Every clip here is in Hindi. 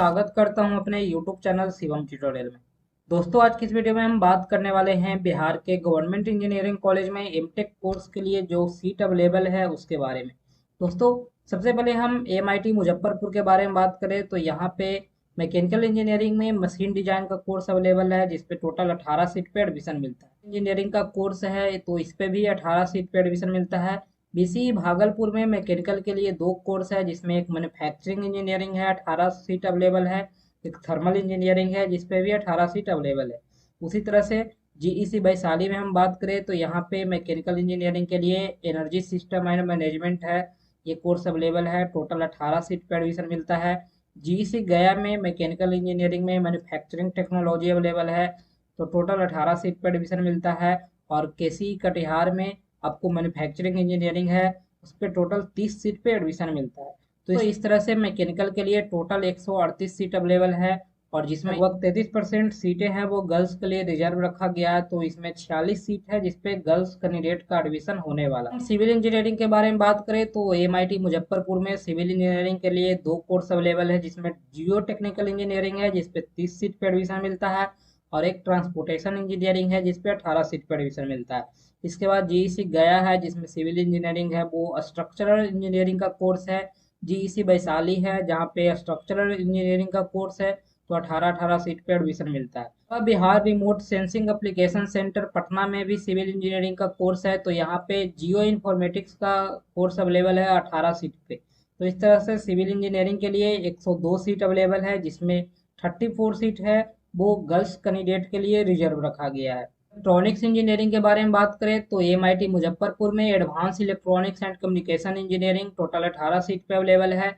स्वागत करता हूं अपने YouTube चैनल शिवम ट्यूटोरियल में। दोस्तों, आज की इस वीडियो में हम बात करने वाले हैं बिहार के गवर्नमेंट इंजीनियरिंग कॉलेज में एमटेक कोर्स के लिए जो सीट अवेलेबल है उसके बारे में। दोस्तों, सबसे पहले हम एमआईटी मुजफ्फरपुर के बारे में बात करें तो यहाँ पे मैकेनिकल इंजीनियरिंग में मशीन डिजाइन का कोर्स अवेलेबल है, जिसपे टोटल 18 सीट पे एडमिशन मिलता है। इंजीनियरिंग का कोर्स है तो इस पे भी 18 सीट पे एडमिशन मिलता है। बीसी भागलपुर में मैकेनिकल के लिए दो कोर्स है, जिसमें एक मैन्युफैक्चरिंग इंजीनियरिंग है, 18 सीट अवेलेबल है। एक थर्मल इंजीनियरिंग है जिसपे भी 18 सीट अवेलेबल है। उसी तरह से जीईसी वैशाली में हम बात करें तो यहाँ पे मैकेनिकल इंजीनियरिंग के लिए एनर्जी सिस्टम एंड मैनेजमेंट है, ये कोर्स अवेलेबल है। टोटल 18 सीट पर एडमिशन मिलता है। जीईसी गया में मैकेनिकल इंजीनियरिंग में मैन्युफैक्चरिंग टेक्नोलॉजी अवेलेबल है, तो टोटल 18 सीट पर एडमिशन मिलता है। और केसी कटिहार में आपको मैन्युफैक्चरिंग इंजीनियरिंग है, उस पर टोटल 30 सीट पे एडमिशन मिलता है। तो इस तरह से मैकेनिकल के लिए टोटल 138 सीट अवेलेबल है, और जिसमें लगभग 33% सीटें हैं वो गर्ल्स के लिए रिजर्व रखा गया है। तो इसमें 46 सीट है जिसपे गर्ल्स कैंडिडेट का एडमिशन होने वाला है। सिविल इंजीनियरिंग के बारे में बात करें तो एमआईटी मुजफ्फरपुर में सिविल इंजीनियरिंग के लिए दो कोर्स अवेलेबल है, जिसमें जियो टेक्निकल इंजीनियरिंग है जिसपे 30 सीट पे एडमिशन मिलता है, और एक ट्रांसपोर्टेशन इंजीनियरिंग है जिसपे 18 सीट पर एडमिशन मिलता है। इसके बाद जीईसी गया है जिसमें सिविल इंजीनियरिंग है, वो स्ट्रक्चरल इंजीनियरिंग का कोर्स है। जीईसी वैशाली है जहाँ पे स्ट्रक्चरल इंजीनियरिंग का कोर्स है, तो 18-18 सीट पे एडमिशन मिलता है। और Bihar remote sensing application centre Patna में भी सिविल इंजीनियरिंग का कोर्स है, तो यहाँ पे जियो इन्फॉर्मेटिक्स का कोर्स अवेलेबल है 18 सीट पे। तो इस तरह से सिविल इंजीनियरिंग के लिए 102 सीट अवेलेबल है, जिसमें 34 सीट है वो गर्ल्स कैंडिडेट के लिए रिजर्व रखा गया है। इलेक्ट्रॉनिक्स इंजीनियरिंग के बारे में बात करें तो एमआईटी मुजफ्फरपुर में advance electronics and communication engineering total 18 seat पे अवेलेबल है।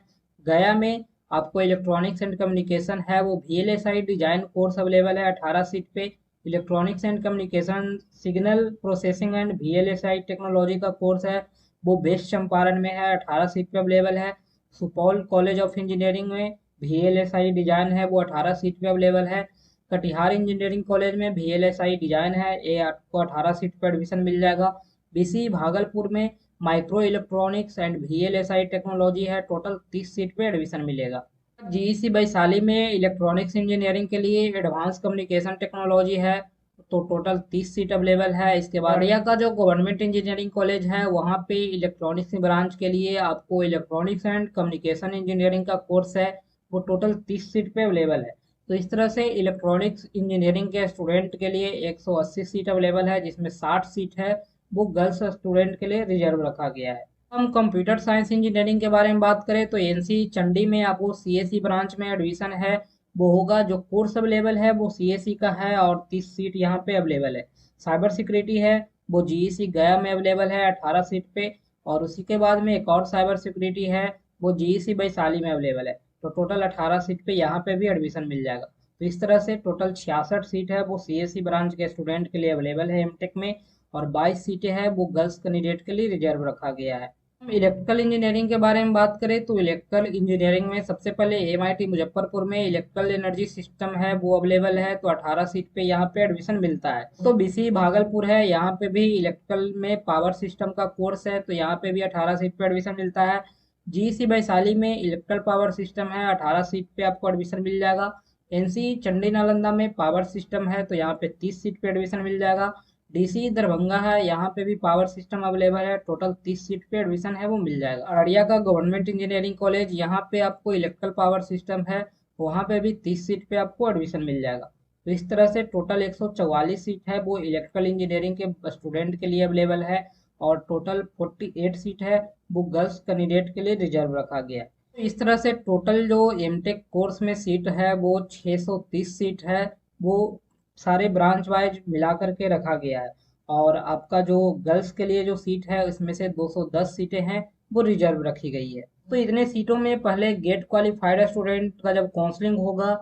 गया में आपको इलेक्ट्रॉनिक्स एंड कम्युनिकेशन है वो वीएलएसआई डिजाइन कोर्स अवेलेबल है 18 सीट पे। Electronics and communication signal processing and VLSI technology का कोर्स है वो वेस्ट चंपारण में है, 18 सीट पे अवेलेबल है। सुपौल कॉलेज ऑफ इंजीनियरिंग में वीएलएसआई डिजाइन है वो 18 सीट पे अवेलेबल है। कटिहार इंजीनियरिंग कॉलेज में वीएलएसआई डिजाइन है, ये आपको 18 सीट पर एडमिशन मिल जाएगा। बीसी भागलपुर में micro electronics and VLSI technology है, टोटल 30 सीट पे एडमिशन मिलेगा। जीईसी वैशाली में इलेक्ट्रॉनिक्स इंजीनियरिंग के लिए एडवांस कम्युनिकेशन टेक्नोलॉजी है, तो टोटल 30 सीट अवेलेबल है। इसके बाद अररिया का जो गवर्नमेंट इंजीनियरिंग कॉलेज है वहाँ पे इलेक्ट्रॉनिक्स ब्रांच के लिए आपको इलेक्ट्रॉनिक्स एंड कम्युनिकेशन इंजीनियरिंग का कोर्स है, वो टोटल 30 सीट पे अवेलेबल है। तो इस तरह से इलेक्ट्रॉनिक्स इंजीनियरिंग के स्टूडेंट के लिए 180 सीट अवेलेबल है, जिसमें 60 सीट है वो गर्ल्स स्टूडेंट के लिए रिजर्व रखा गया है। हम कंप्यूटर साइंस इंजीनियरिंग के बारे में बात करें तो एनसी चंडी में आपको सीएसई ब्रांच में एडमिशन है वो होगा। जो कोर्स अवेलेबल है वो सीएसई का है, और 30 सीट यहाँ पे अवेलेबल है। साइबर सिक्योरिटी है वो जीईसी गया में अवेलेबल है 18 सीट पे, और उसी के बाद में एक और साइबर सिक्योरिटी है वो जीईसी वैशाली में अवेलेबल है, तो टोटल 18 सीट पे यहाँ पे भी एडमिशन मिल जाएगा। तो इस तरह से टोटल 66 सीट है वो सीएसई ब्रांच के स्टूडेंट के लिए अवेलेबल है एमटेक में, और 22 सीटें हैं वो गर्ल्स कैंडिडेट के लिए रिजर्व रखा गया है। हम इलेक्ट्रिकल इंजीनियरिंग के बारे में बात करें तो इलेक्ट्रिकल इंजीनियरिंग में सबसे पहले एमआईटी मुजफ्फरपुर में इलेक्ट्रिकल एनर्जी सिस्टम है वो अवेलेबल है, तो 18 सीट पे यहाँ पे एडमिशन मिलता है। तो बीसी भागलपुर है, यहाँ पे भी इलेक्ट्रिकल में पावर सिस्टम का कोर्स है, तो यहाँ पे भी 18 सीट पे एडमिशन मिलता है। जीईसी वैशाली में इलेक्ट्रिकल पावर सिस्टम है, 18 सीट पे आपको एडमिशन मिल जाएगा। एनसी चंडी नालंदा में पावर सिस्टम है, तो यहाँ पे 30 सीट पे एडमिशन मिल जाएगा। डीसी दरभंगा है, यहाँ पे भी पावर सिस्टम अवेलेबल है, टोटल 30 सीट पे एडमिशन है वो मिल जाएगा। अररिया का गवर्नमेंट इंजीनियरिंग कॉलेज, यहाँ पे आपको इलेक्ट्रिकल पावर सिस्टम है, वहाँ पे भी 30 सीट पे आपको एडमिशन मिल जाएगा। तो इस तरह से टोटल 144 सीट है वो इलेक्ट्रिकल इंजीनियरिंग के स्टूडेंट के लिए अवेलेबल है, और टोटल 48 सीट है वो गर्ल्स कैंडिडेट के लिए रिजर्व रखा गया है। तो इस तरह से टोटल जो एमटेक कोर्स में सीट है वो 630 सीट है, वो सारे ब्रांच वाइज मिला करके रखा गया है। और आपका जो गर्ल्स के लिए जो सीट है उसमें से 210 सीटें हैं वो रिजर्व रखी गई है। तो इतने सीटों में पहले गेट क्वालिफाइड स्टूडेंट का जब काउंसलिंग होगा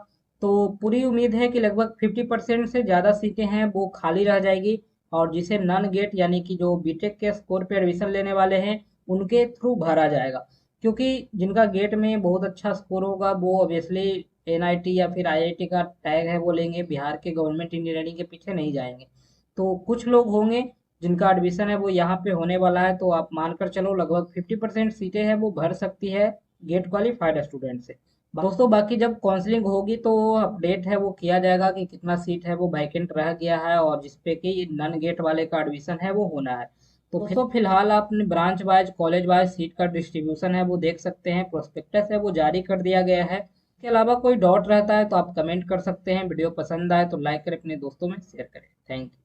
तो पूरी उम्मीद है कि लगभग 50% से ज़्यादा सीटें हैं वो खाली रह जाएगी, और जिसे नॉन गेट यानी कि जो बीटेक के स्कोर पे एडमिशन लेने वाले हैं उनके थ्रू भरा जाएगा। क्योंकि जिनका गेट में बहुत अच्छा स्कोर होगा वो ऑब्वियसली एनआईटी या फिर आईआईटी का टैग है वो लेंगे, बिहार के गवर्नमेंट इंजीनियरिंग के पीछे नहीं जाएंगे। तो कुछ लोग होंगे जिनका एडमिशन है वो यहाँ पे होने वाला है, तो आप मानकर चलो लगभग 50% सीटें हैं वो भर सकती है गेट क्वालिफाइड स्टूडेंट से। दोस्तों बाकी जब काउंसलिंग होगी तो अपडेट है वो किया जाएगा कि कितना सीट है वो वैकेंट रह गया है और जिसपे कि नन गेट वाले का एडमिशन है वो होना है। तो फिलहाल आप अपने branch wise college wise seat का डिस्ट्रीब्यूशन है वो देख सकते हैं, प्रोस्पेक्टस है वो जारी कर दिया गया है। इसके अलावा कोई डाउट रहता है तो आप कमेंट कर सकते हैं। वीडियो पसंद आए तो लाइक करें, अपने दोस्तों में शेयर करें। Thank you.